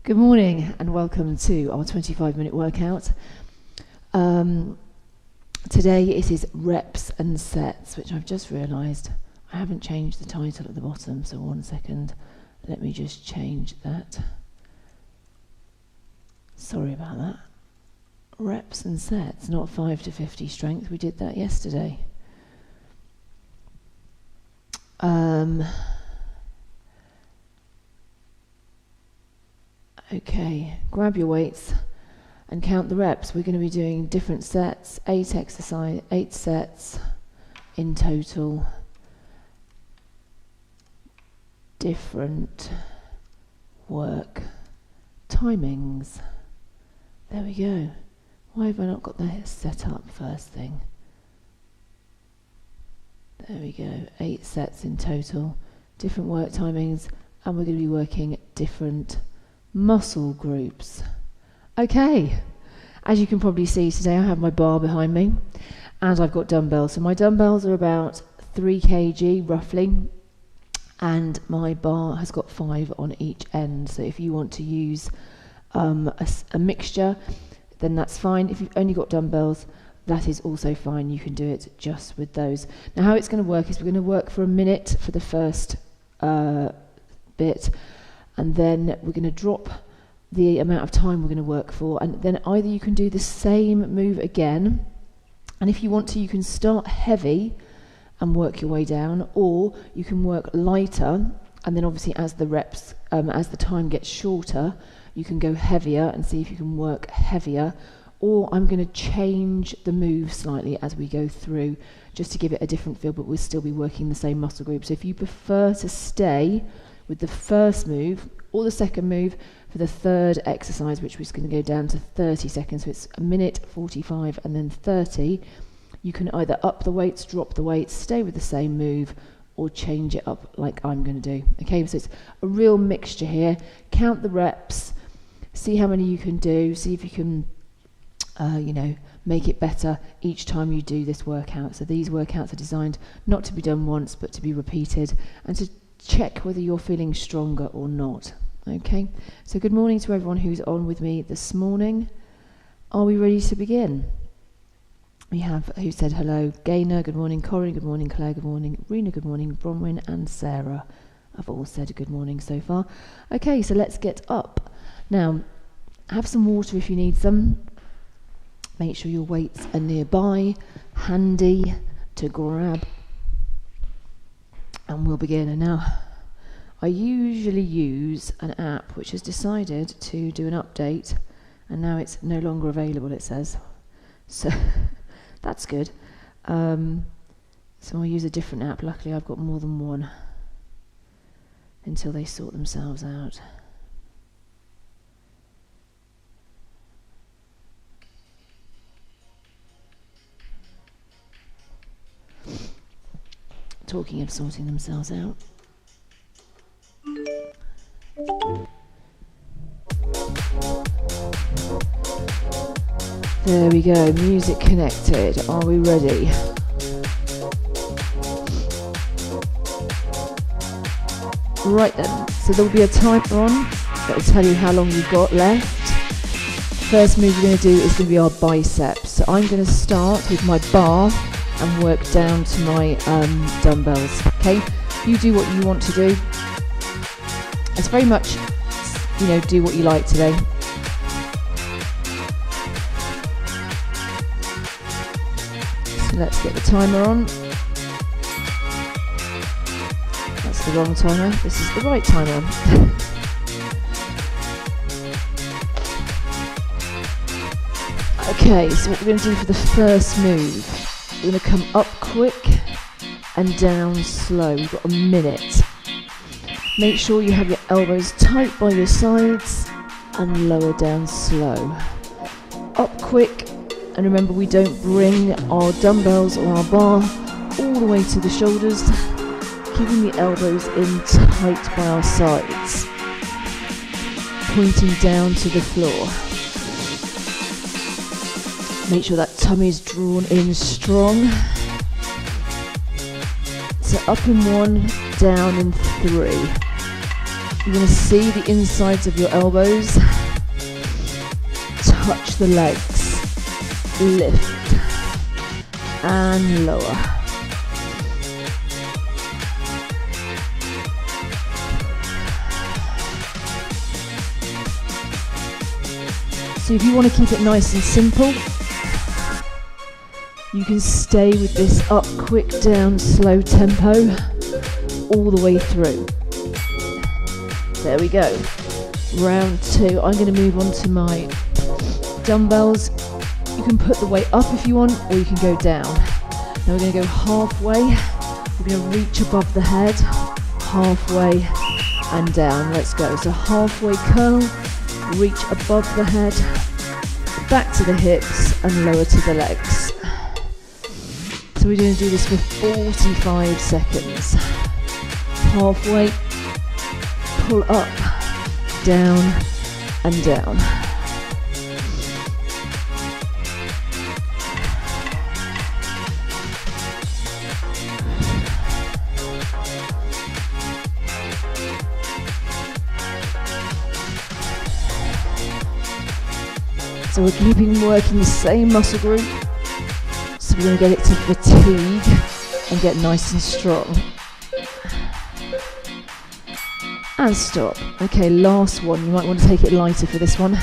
Good morning and welcome to our 25-minute workout. Today it is reps and sets, which I've just realised I haven't changed the title at the bottom, so 1 second, let me just change that. Sorry about that. Reps and sets, not 5 to 50 strength, we did that yesterday. Okay, grab your weights and count the reps. We're going to be doing different sets, 8 sets in total, different work timings. There we go. Why have I not got that set up first thing? There we go, 8 sets in total, different work timings, and we're going to be working different muscle groups. Okay, as you can probably see today I have my bar behind me and I've got dumbbells. So my dumbbells are about 3 kg roughly, and my bar has got 5 on each end. So if you want to use a mixture, then that's fine. If you've only got dumbbells, that is also fine. You can do it just with those. Now how it's going to work is we're going to work for a minute for the first bit, and then we're going to drop the amount of time we're going to work for, and then either you can do the same move again, and if you want to you can start heavy and work your way down, or you can work lighter, and then obviously as the reps, as the time gets shorter, you can go heavier and see if you can work heavier. Or I'm going to change the move slightly as we go through, just to give it a different feel, but we'll still be working the same muscle group. So if you prefer to stay with the first move or the second move for the third exercise, which is going to go down to 30 seconds, so it's a minute, 45 and then 30, you can either up the weights, drop the weights, stay with the same move, or change it up like I'm going to do. Okay, so it's a real mixture here. Count the reps, see how many you can do, see if you can make it better each time you do this workout. So these workouts are designed not to be done once, but to be repeated, and to check whether you're feeling stronger or not. Okay, so good morning to everyone who's on with me this morning. Are we ready to begin? We have, who said hello, Gaynor, good morning, Corinne, good morning, Claire, good morning, Rena, good morning, Bronwyn and Sarah have all said good morning so far. Okay, so let's get up. Now, have some water if you need some. Make sure your weights are nearby, handy to grab. And we'll begin. And now, I usually use an app which has decided to do an update, and now it's no longer available, it says. So that's good. So I'll use a different app. Luckily I've got more than one until they sort themselves out. Talking of sorting themselves out. There we go, music connected. Are we ready? Right then, so there'll be a timer on that will tell you how long you've got left. First move we're going to do is going to be our biceps. So I'm going to start with my bar and work down to my dumbbells. Okay, you do what you want to do. It's very much, do what you like today. So let's get the timer on. That's the wrong timer. This is the right timer. Okay, so what we're going to do for the first move, we're going to come up quick and down slow. We've got a minute. Make sure you have your elbows tight by your sides and lower down slow. Up quick, and remember we don't bring our dumbbells or our bar all the way to the shoulders, keeping the elbows in tight by our sides, pointing down to the floor. Make sure that tummy is drawn in strong. So up in 1, down in 3. You're going to see the insides of your elbows touch the legs, lift and lower. So if you want to keep it nice and simple, you can stay with this up, quick, down, slow tempo all the way through. There we go. Round 2. I'm going to move on to my dumbbells. You can put the weight up if you want, or you can go down. Now we're going to go halfway. We're going to reach above the head, halfway and down. Let's go. So halfway curl, reach above the head, back to the hips and lower to the legs. So we're going to do this for 45 seconds. Halfway, pull up, down and down. So we're keeping working the same muscle group. So we're going to get it to fatigue and get nice and strong. And stop. Okay, last one. You might want to take it lighter for this one.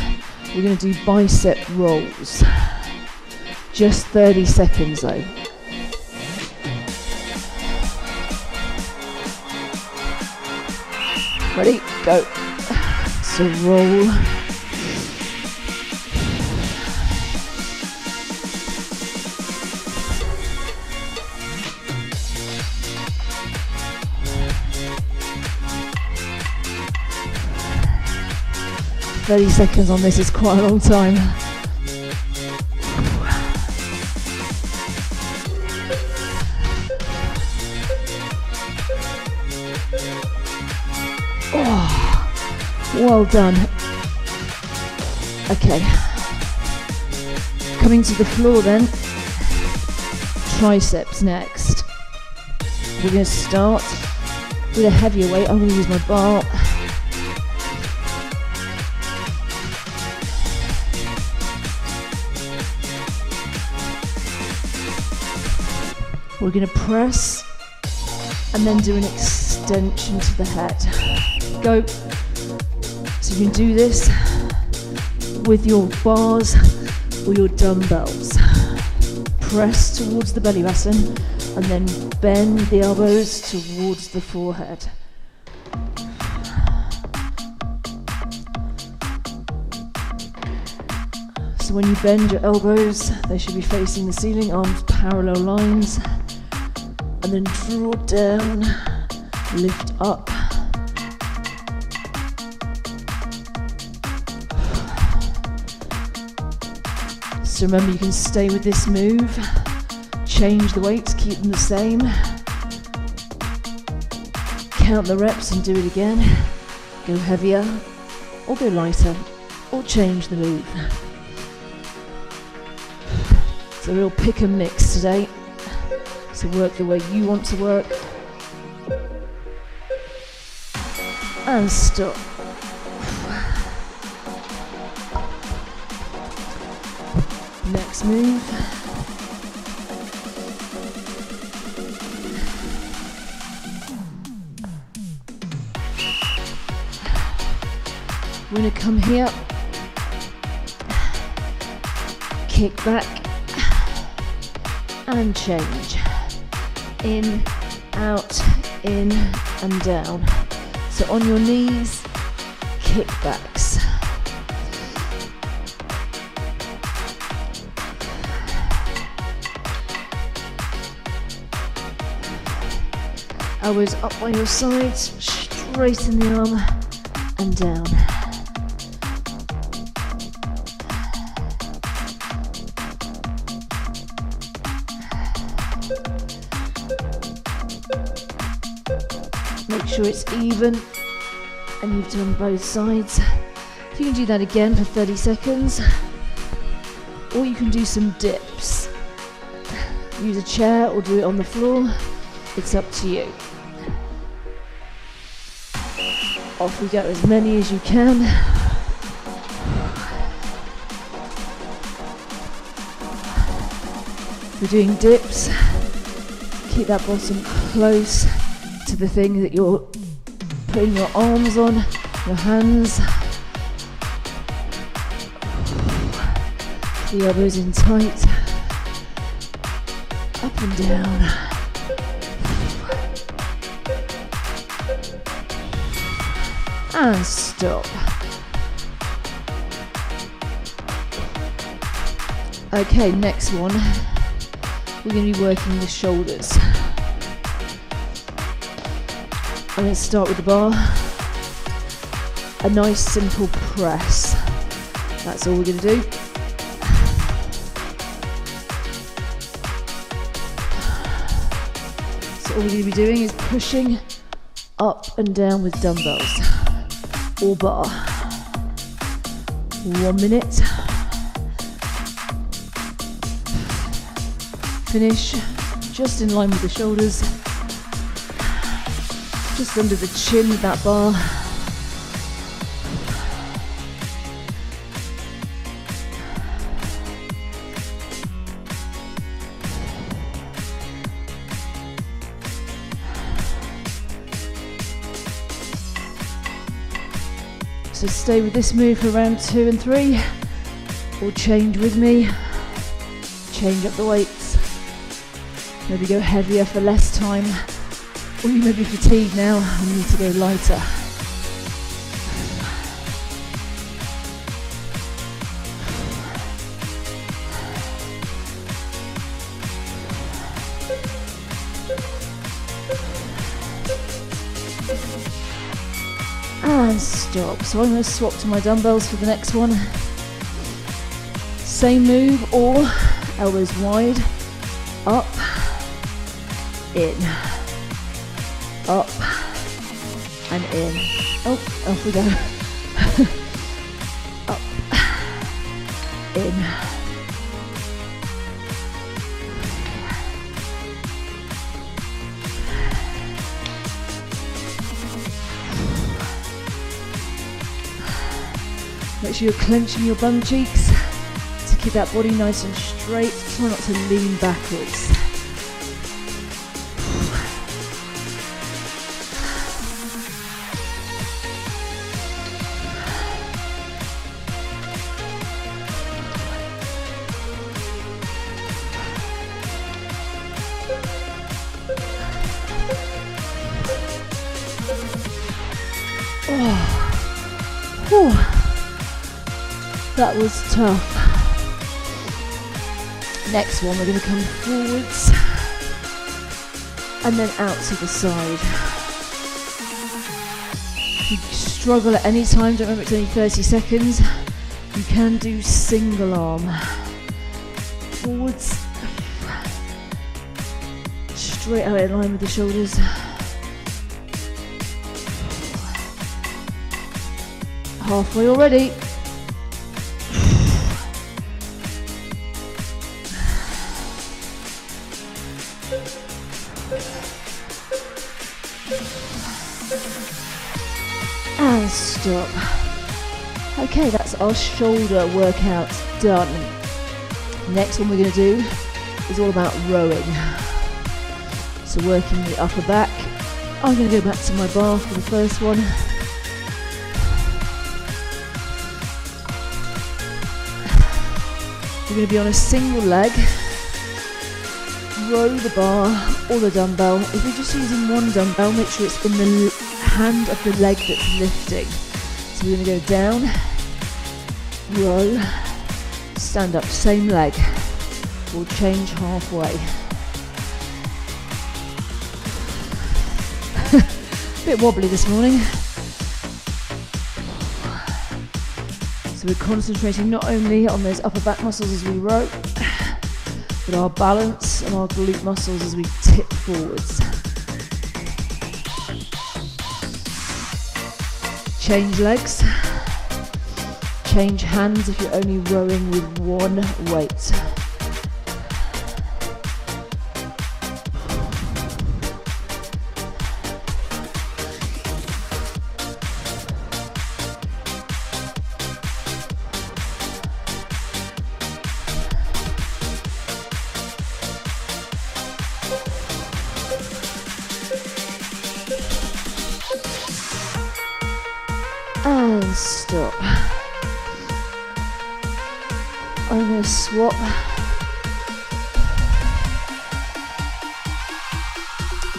We're going to do bicep rolls. Just 30 seconds though. Ready? Go. So roll. "30 seconds on this is quite a long time. Oh, well done. Okay. Coming to the floor then. Triceps next. We're going to start with a heavier weight. I'm going to use my bar. We're going to press and then do an extension to the head. Go. So you can do this with your bars or your dumbbells. Press towards the belly button and then bend the elbows towards the forehead. So when you bend your elbows, they should be facing the ceiling, arms parallel lines. And then draw down, lift up. So remember, you can stay with this move, change the weights, keep them the same. Count the reps and do it again. Go heavier, or go lighter, or change the move. It's a real pick and mix today. So work the way you want to work. And stop. Next move. We're going to come here. Kick back. And change. In, out, in and down. So on your knees, kickbacks. Elbows up by your sides, straighten the arm and down. Make sure it's even and you've done both sides. You can do that again for 30 seconds, or you can do some dips. Use a chair or do it on the floor. It's up to you. Off we go, as many as you can. We're doing dips. Keep that bottom close to the thing that you're putting your arms on, your hands. The elbows in tight. Up and down. And stop. Okay, next one. We're going to be working the shoulders. I'm going to start with the bar. A nice simple press. That's all we're going to do. So all we're going to be doing is pushing up and down with dumbbells or bar. 1 minute. Finish just in line with the shoulders, just under the chin with that bar. So stay with this move for round 2 and 3, or change with me, change up the weights. Maybe go heavier for less time, or you may be fatigued now and need to go lighter. And stop. So I'm going to swap to my dumbbells for the next one. Same move, or elbows wide, up, in, up, and in. Oh, off we go. Up, in. Make sure you're clenching your bum cheeks to keep that body nice and straight. Try not to lean backwards. That was tough. Next one, we're going to come forwards and then out to the side. If you struggle at any time, don't remember it's only 30 seconds, you can do single arm. Forwards, straight out in line with the shoulders. Halfway already. And stop. Okay, that's our shoulder workout done. Next one we're going to do is all about rowing. So working the upper back. I'm going to go back to my bar for the first one. We're going to be on a single leg. Row the bar or the dumbbell. If you're just using one dumbbell, make sure it's in the hand of the leg that's lifting. So we're going to go down, row, stand up, same leg. We'll change halfway. Bit wobbly this morning. So we're concentrating not only on those upper back muscles as we row, but our balance and our glute muscles as we tip forwards. Change legs. Change hands if you're only rowing with one weight. stop. I'm going to swap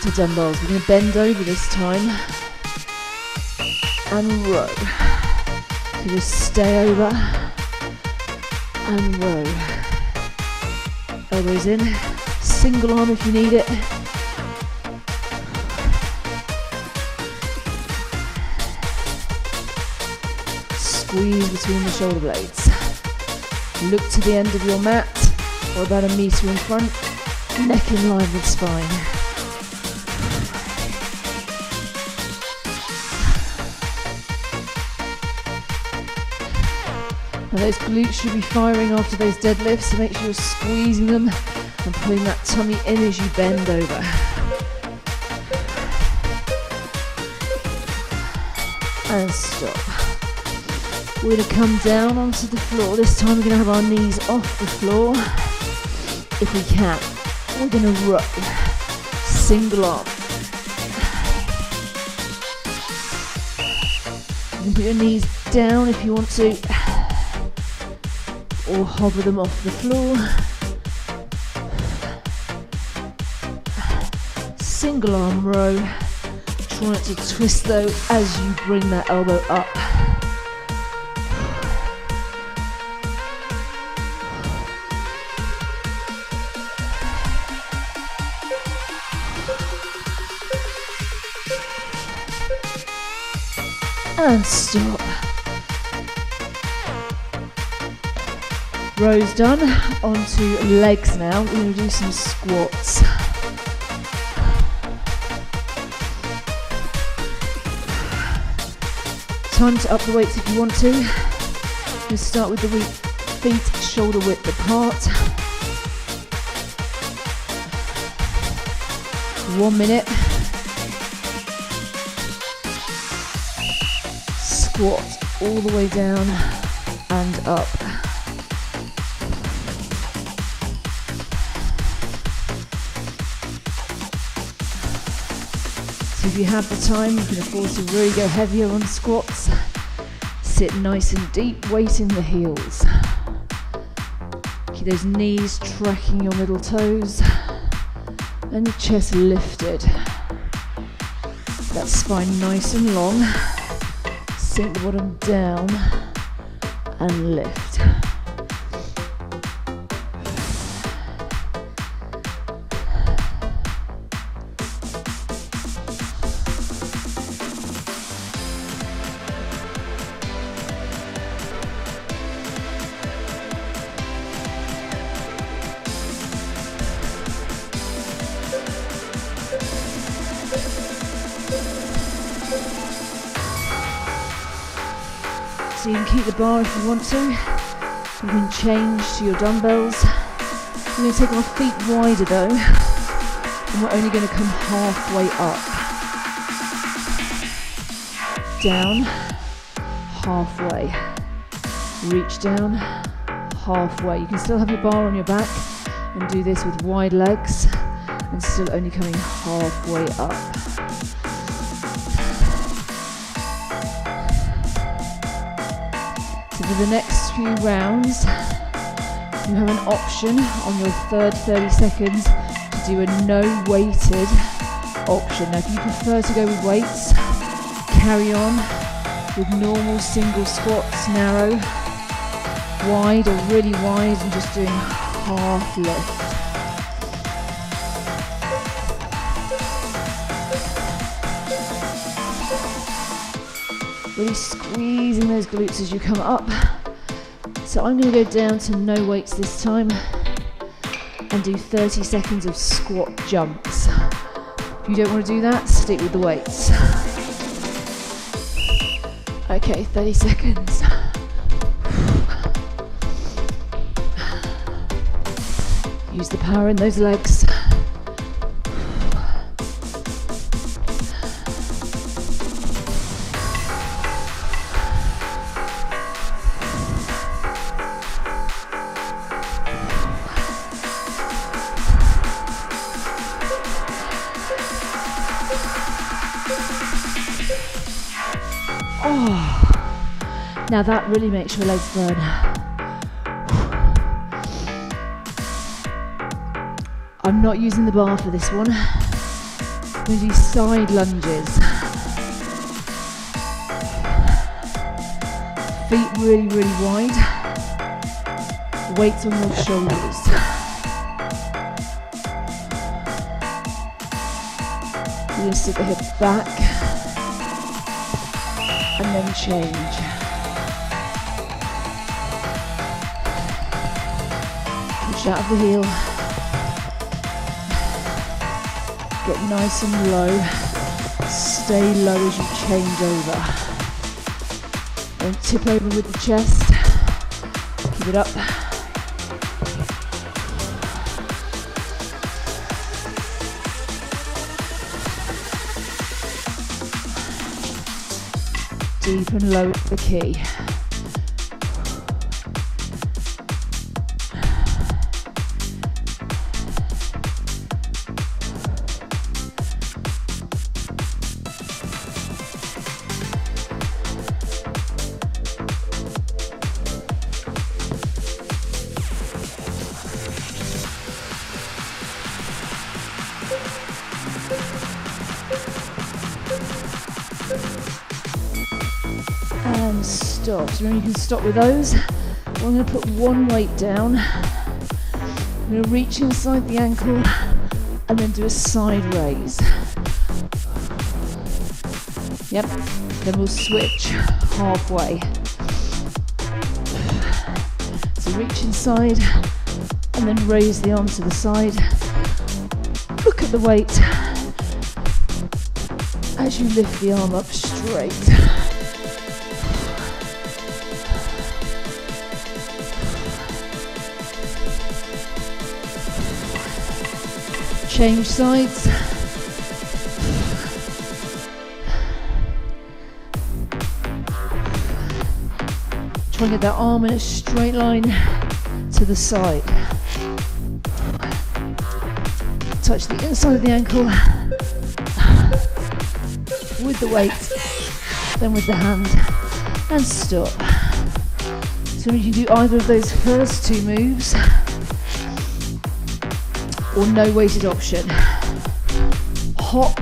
to dumbbells. We're going to bend over this time and row. So just stay over and row. Elbows in, single arm if you need it. Squeeze between the shoulder blades. Look to the end of your mat, or about 1 meter in front, neck in line with spine. Now those glutes should be firing after those deadlifts, so make sure you're squeezing them and pulling that tummy in as you bend over. And stop. We're going to come down onto the floor. This time we're going to have our knees off the floor. If we can, we're going to row. Single arm. You can put your knees down if you want to, or hover them off the floor. Single arm row. Try not to twist though as you bring that elbow up. And stop. Rows done. Onto legs now. We're going to do some squats. Time to up the weights if you want to. We'll start with the feet shoulder width apart. 1 minute. Squat all the way down and up. So if you have the time, you can afford to really go heavier on squats. Sit nice and deep, weight in the heels. Keep those knees tracking your middle toes and your chest lifted. That spine nice and long. Sink the bottom down and lift. So you can keep the bar if you want to. You can change to your dumbbells. We're going to take our feet wider though, and we're only going to come halfway up. Down, halfway. Reach down, halfway. You can still have your bar on your back and do this with wide legs and still only coming halfway up. For the next few rounds, you have an option on your third 30 seconds to do a no weighted option. Now if you prefer to go with weights, carry on with normal single squats, narrow, wide or really wide, and just doing half lift. Really squeezing those glutes as you come up. So I'm going to go down to no weights this time and do 30 seconds of squat jumps. If you don't want to do that, stick with the weights. Okay, 30 seconds. Use the power in those legs. Now that really makes your legs burn. I'm not using the bar for this one. I'm going to do side lunges. Feet really, really wide. Weights on your shoulders. You're going to sit the hips back and then change. Push out of the heel. Get nice and low. Stay low as you change over. Don't tip over with the chest. Keep it up. Deep and low at the key. And stop. So you can stop with those. I'm going to put one weight down. I'm going to reach inside the ankle and then do a side raise. Yep. Then we'll switch halfway. So reach inside and then raise the arm to the side. Look at the weight as you lift the arm up straight. Change sides. Try and get that arm in a straight line to the side. Touch the inside of the ankle with the weight, then with the hand, and stop. So you can do either of those first two moves, or no weighted option. Hop.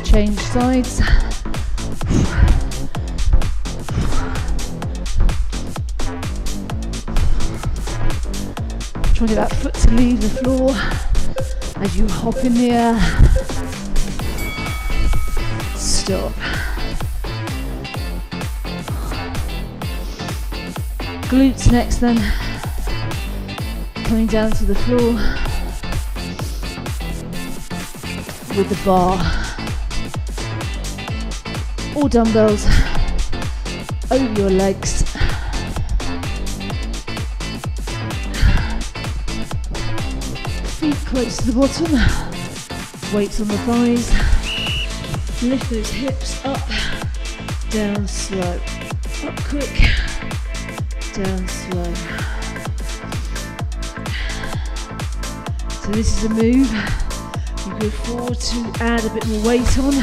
Change sides. Try to get that foot to leave the floor as you hop in the air. Stop. Glutes next then. Coming down to the floor with the bar or dumbbells over your legs. Feet close to the bottom, weights on the thighs, lift those hips up, down slow, up quick, down slow. So this is a move you can afford to add a bit more weight on,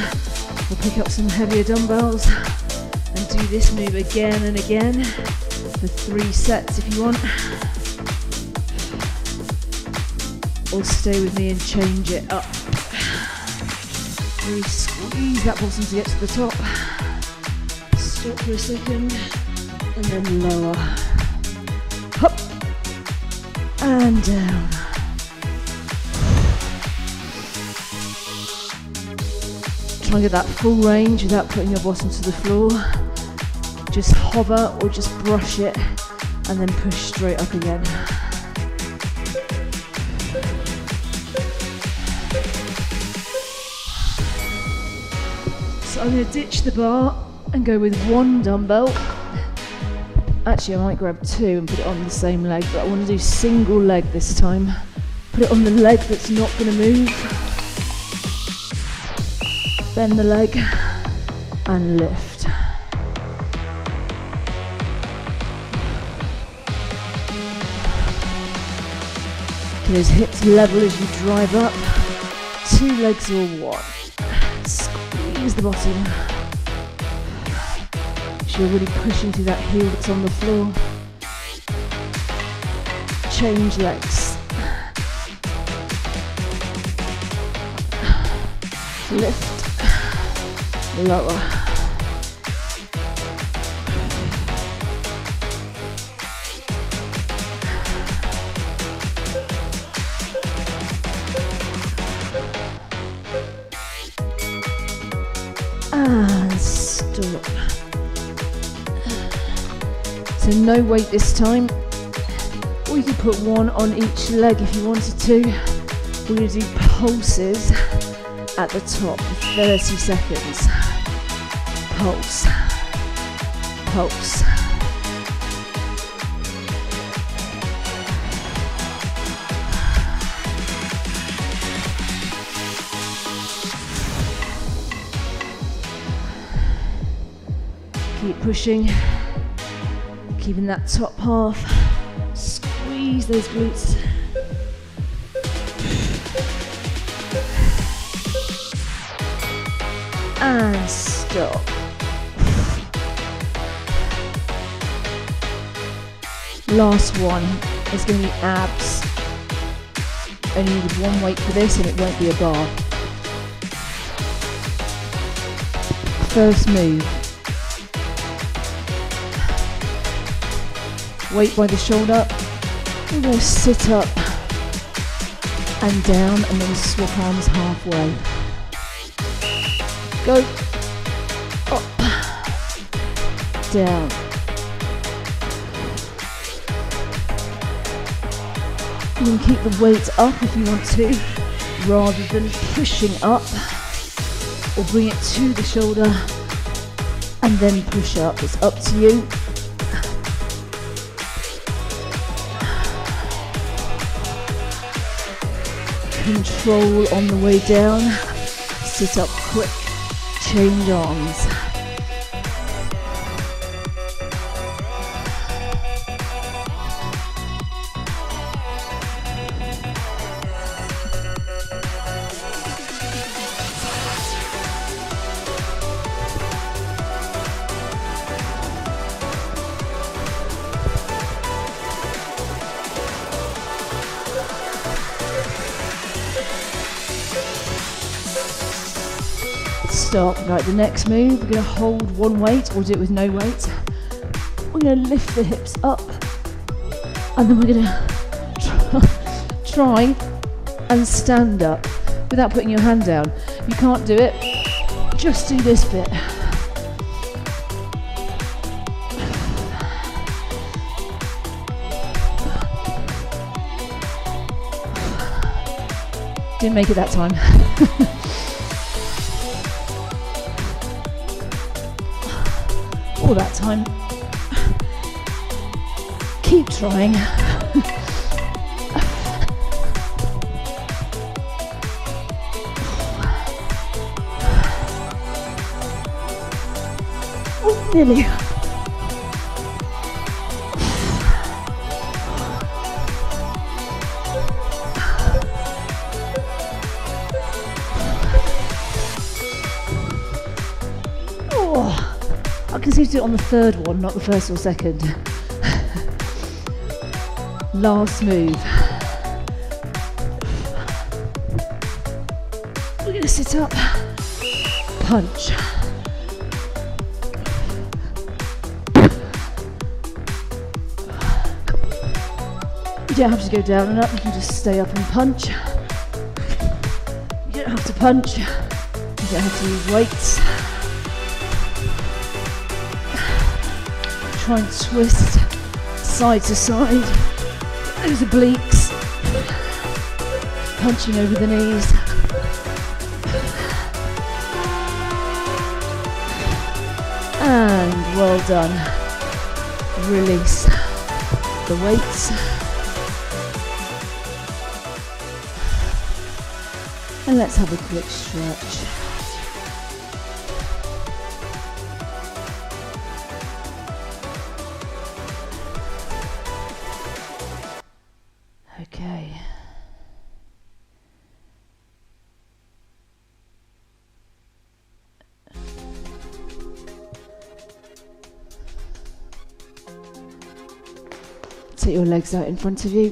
or pick up some heavier dumbbells and do this move again and again for 3 sets if you want. Or stay with me and change it up. Really squeeze that bottom to get to the top. Stop for a second and then lower. Up and down. Try and get that full range without putting your bottom to the floor. Just hover or just brush it and then push straight up again. So I'm going to ditch the bar and go with 1 dumbbell. Actually, I might grab 2 and put it on the same leg, but I want to do single leg this time. Put it on the leg that's not going to move. Bend the leg and lift. Keep those hips level as you drive up. 2 legs or 1. Squeeze the bottom. So you're really pushing through that heel that's on the floor. Change legs. Lift. Lower. And stop. So no weight this time. Or you could put 1 on each leg if you wanted to. We're going to do pulses at the top for 30 seconds. Pulse. Pulse. Keep pushing, keeping that top half, squeeze those glutes. And stop. Last one is going to be abs. Only need 1 weight for this and it won't be a bar. First move. Weight by the shoulder. We're going to sit up and down and then swap arms halfway. Go. Up. Down. You can keep the weight up if you want to, rather than pushing up, or bring it to the shoulder and then push up. It's up to you. Control on the way down. Sit up quick. Change arms. Stop. Right, the next move, we're going to hold 1 weight or do it with no weight. We're going to lift the hips up and then we're going to try and stand up without putting your hand down. If you can't do it, just do this bit. Didn't make it that time. All that time. Keep trying. Oh, nearly. I can seem to do it on the 3rd one, not the 1st or 2nd. Last move. We're going to sit up, punch. You don't have to go down and up, you can just stay up and punch. You don't have to punch, you don't have to use weights. Try and twist side to side. Those obliques. Punching over the knees. And well done. Release the weights. And let's have a quick stretch. Take your legs out in front of you.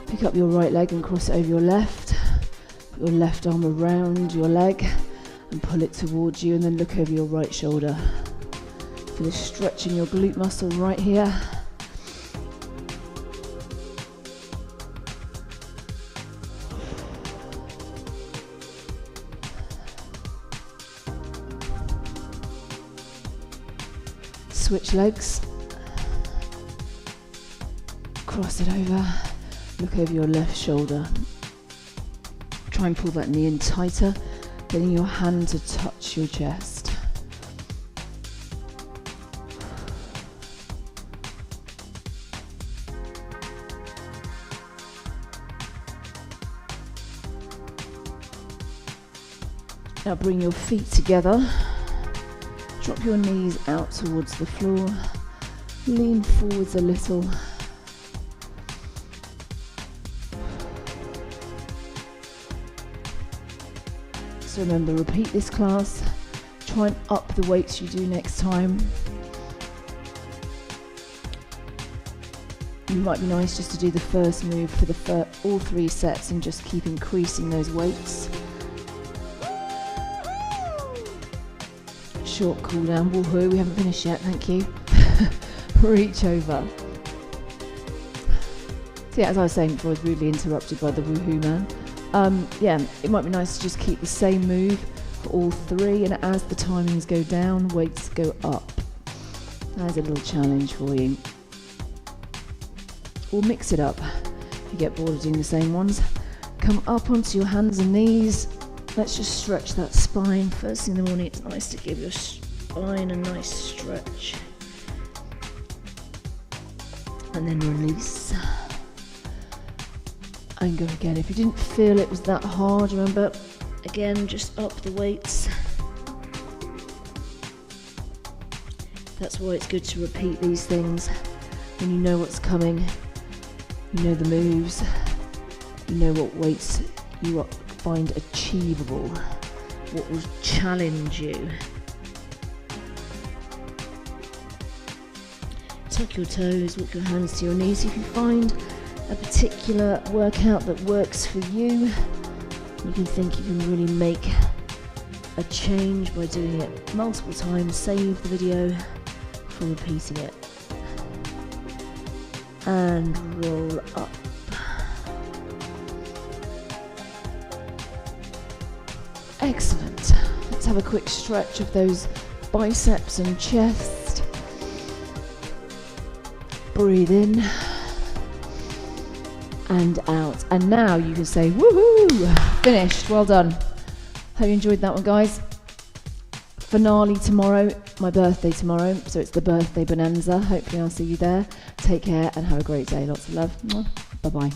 Pick up your right leg and cross it over your left. Put your left arm around your leg and pull it towards you, and then look over your right shoulder. Feel a stretch in your glute muscle right here. Switch legs. Cross it over. Look over your left shoulder. Try and pull that knee in tighter, getting your hand to touch your chest. Now bring your feet together. Drop your knees out towards the floor. Lean forwards a little. So remember, repeat this class. Try and up the weights you do next time. It might be nice just to do the first move for all 3 sets and just keep increasing those weights. Short cool down. Woohoo, we haven't finished yet, thank you. Reach over. So yeah, as I was saying before, I was rudely interrupted by the woohoo man. Yeah, it might be nice to just keep the same move for all 3, and as the timings go down, weights go up. There's a little challenge for you. Or mix it up if you get bored of doing the same ones. Come up onto your hands and knees. Let's just stretch that spine. First thing in the morning, it's nice to give your spine a nice stretch. And then release. And go again. If you didn't feel it was that hard, remember, again, just up the weights. That's why it's good to repeat these things. When you know what's coming, you know the moves, you know what weights you find achievable, what will challenge you. Tuck your toes, walk your hands to your knees. If you find a particular workout that works for you, you can think you can really make a change by doing it multiple times. Save the video for repeating it. And roll up. Excellent. Let's have a quick stretch of those biceps and chest. Breathe in and out. And now you can say, woohoo! Finished. Well done. Hope you enjoyed that one, guys. Finale tomorrow, my birthday tomorrow, so it's the birthday bonanza. Hopefully I'll see you there. Take care and have a great day. Lots of love. Bye-bye.